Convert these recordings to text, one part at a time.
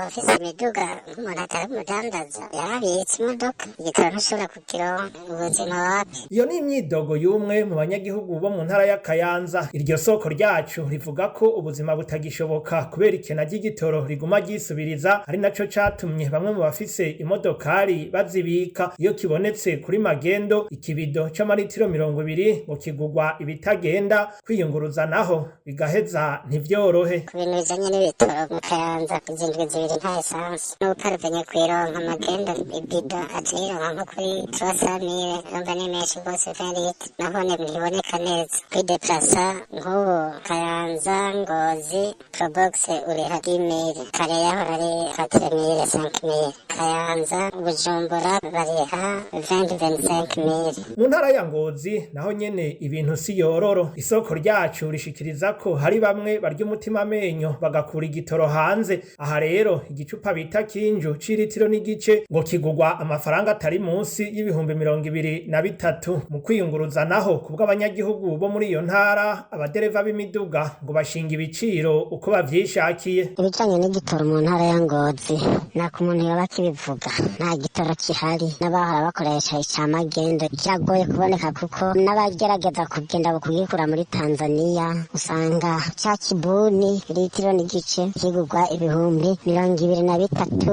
abafise imiduga nk'umuntu atari umudandaza yarabitse imodoka igitoro ntushobora kukironka ubuzima wapi. Iyo ni imyidogo y'umwe mu banyagihugu bo mu ntara ya Kanyanza. Iryo soko ryacu rivuga ko ubuzima butagishoboka kubera ikena ry'igitoro riguma ryisubiriza, ari naco catumye bamwe mu bafise imodokari bazibika. Iyo kibonetse kuri magendo, ikibido c'amaritiro 20 ngo kigurwa ibitagenda, kwiyunguruza naho bigaheza ntivyorohe. Ku bintu bijanye n'ibitoro mu Kanyanza kuzindwi zibiri nta esanse n'uparuvenye kwironka magendo ibido azironka nko kuri 300.000 urumva ni menshi rwose 20 litre nahone ntiboneka neza. Kwideplasa nk'ubu Kanyanza Ngozi probox uriha 10.000 kare yahora ari 4.000 5.000 Kanyanza Bujumbura bariha 20-25.000. Mu ntara ya Ngozi naho nyene ibintu si yororo. Isoko ryacu rishikiriza ko hari bamwe barya umutima amenyo bagakura igitoro hanze. Aha rero igicupa bita kinju c'iritiro n'igice ngo kigurwa amafaranga atari munsi y'ibihumbi 23. Mu kwiyunguruza naho kubwo abanyagihugu bo muri iyo ntara, abadereva b'imiduga ngo bashinga ibiciro uko bavyishakiye. Ibijanye n'igitoro mu ntara ya Ngozi nako umuntu yoba kibivuga, nta gitoro kihari, n'abahora bakoresha ica magendo kiragoye kuboneka kuko n'abagerageza kugenda kugikura muri Tanzania usanga ca kibuni litiro n'igice kigurwa ibihumbi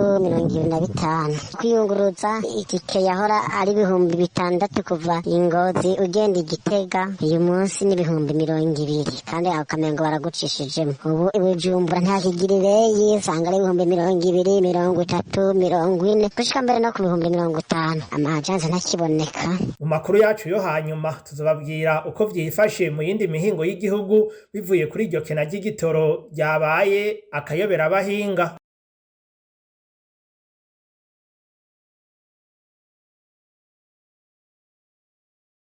23-25. Kwiyunguruza itike yahora ari ibihumbi 6 kuva Ingozi ugenda Igitega, uyu munsi n'ibihumbi 20 kandi akamengo baragucishijemo. Ubu Bujumbura nta kigirireyi usanga ari ibihumbi 20, 30, 40 gushika mbere no ku bihumbi 50. Amajansi ntakiboneka. Mu makuru yacu yo hanyuma tuzobabwira uko vyifashe mu yindi mihingo y'igihugu bivuye kuri iryo kena ry'igitoro ryabaye akayoberahinga.